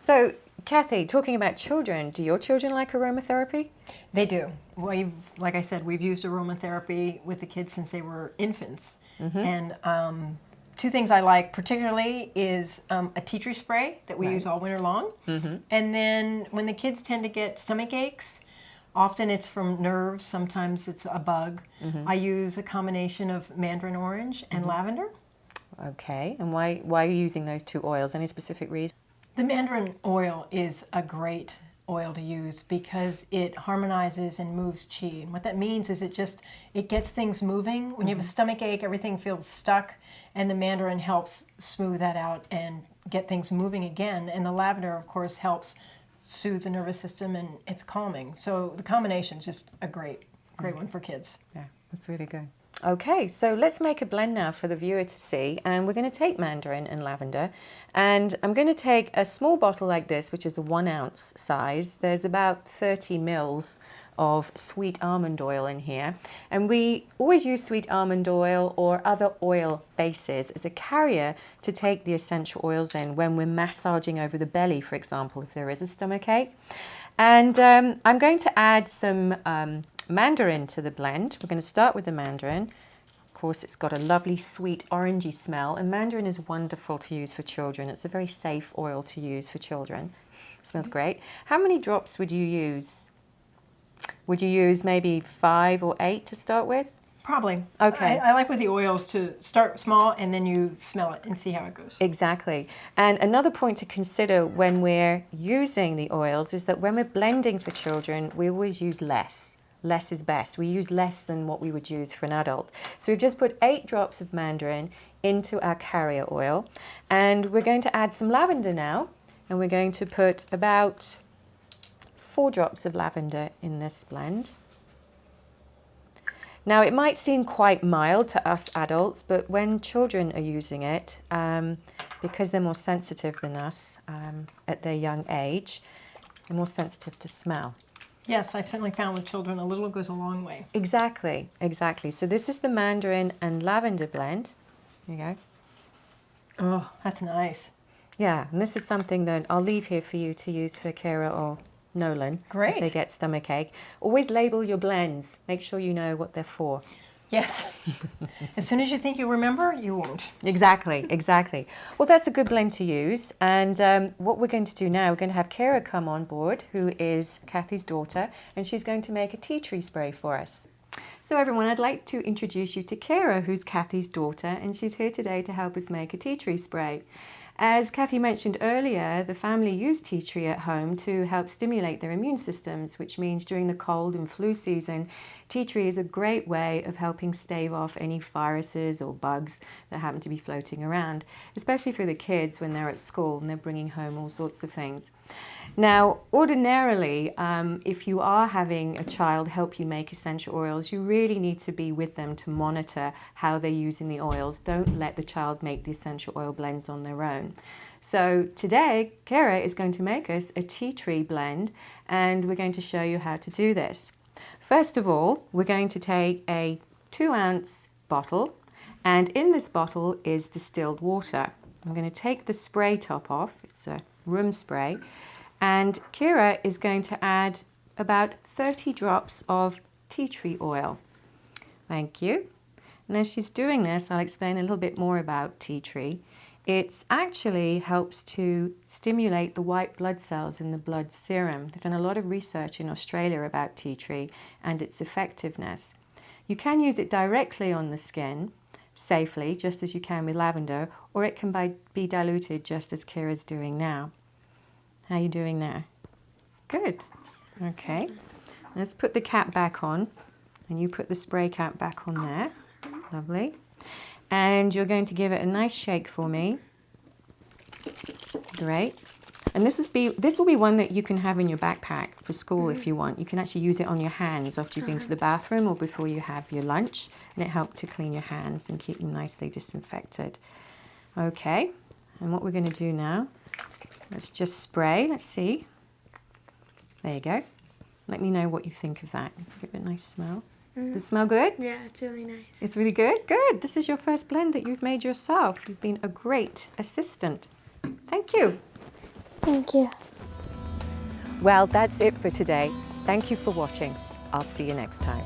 So, Kathy, talking about children, do your children like aromatherapy? They do. Like I said, we've used aromatherapy with the kids since they were infants. And two things I like particularly is a tea tree spray that we use all winter long. And then when the kids tend to get stomach aches, often it's from nerves, sometimes it's a bug. I use a combination of mandarin orange and lavender. Okay, and why are you using those two oils? Any specific reason? The mandarin oil is a great oil to use because it harmonizes and moves qi. And what that means is it gets things moving. When you have a stomach ache, everything feels stuck, and the mandarin helps smooth that out and get things moving again. And the lavender, of course, helps soothe the nervous system, and it's calming. So the combination is just a great one for kids. Yeah, that's really good. Okay, so let's make a blend now for the viewer to see, and we're going to take mandarin and lavender, and I'm going to take a small bottle like this, which is a 1 ounce size. There's about 30 mils of sweet almond oil in here, and we always use sweet almond oil or other oil bases as a carrier to take the essential oils in when we're massaging over the belly, for example, if there is a stomach ache. And I'm going to add some mandarin to the blend. We're going to start with the mandarin. Of course, it's got a lovely sweet orangey smell, and mandarin is wonderful to use for children. It's a very safe oil to use for children. It smells great. How many drops would you use? Would you use maybe 5 or 8 to start with? Probably. Okay. I like with the oils to start small and then you smell it and see how it goes. Exactly. And another point to consider when we're using the oils is that when we're blending for children, we always use less. Less is best. We use less than what we would use for an adult. So we've just put 8 drops of mandarin into our carrier oil, and we're going to add some lavender now, and we're going to put about 4 drops of lavender in this blend. Now, it might seem quite mild to us adults, but when children are using it, because they're more sensitive than us at their young age, they're more sensitive to smell. Yes, I've certainly found with children a little goes a long way. Exactly, exactly. So this is the mandarin and lavender blend. There you go. Oh, that's nice. Yeah, and this is something that I'll leave here for you to use for Kira or Nolan. Great. If they get stomach ache. Always label your blends. Make sure you know what they're for. Yes. As soon as you think you remember, you won't. Exactly, exactly. Well, that's a good blend to use. And what we're going to do now, we're going to have Kira come on board, who is Kathy's daughter, and she's going to make a tea tree spray for us. So everyone, I'd like to introduce you to Kira, who's Kathy's daughter, and she's here today to help us make a tea tree spray. As Kathy mentioned earlier, the family use tea tree at home to help stimulate their immune systems, which means during the cold and flu season, tea tree is a great way of helping stave off any viruses or bugs that happen to be floating around, especially for the kids when they're at school and they're bringing home all sorts of things. Now, ordinarily, if you are having a child help you make essential oils, you really need to be with them to monitor how they're using the oils. Don't let the child make the essential oil blends on their own. So today, Kira is going to make us a tea tree blend, and we're going to show you how to do this. First of all, we're going to take a 2 ounce bottle, and in this bottle is distilled water. I'm going to take the spray top off. It's a room spray. And Kira is going to add about 30 drops of tea tree oil. Thank you. And as she's doing this, I'll explain a little bit more about tea tree. It actually helps to stimulate the white blood cells in the blood serum. They've done a lot of research in Australia about tea tree and its effectiveness. You can use it directly on the skin safely, just as you can with lavender, or it can be diluted just as Kira's doing now. How are you doing now? Good. Okay. Let's put the cap back on, and you put the spray cap back on there. Lovely. And you're going to give it a nice shake for me. Great. And this will be one that you can have in your backpack for school if you want. You can actually use it on your hands after you've been to the bathroom or before you have your lunch, and it helps to clean your hands and keep them nicely disinfected. Okay. And what we're going to do now, let's just spray. Let's see. There you go. Let me know what you think of that. Give it a nice smell. Does it smell good? Yeah, it's really nice. It's really good? Good. This is your first blend that you've made yourself. You've been a great assistant. Thank you. Thank you. Well, that's it for today. Thank you for watching. I'll see you next time.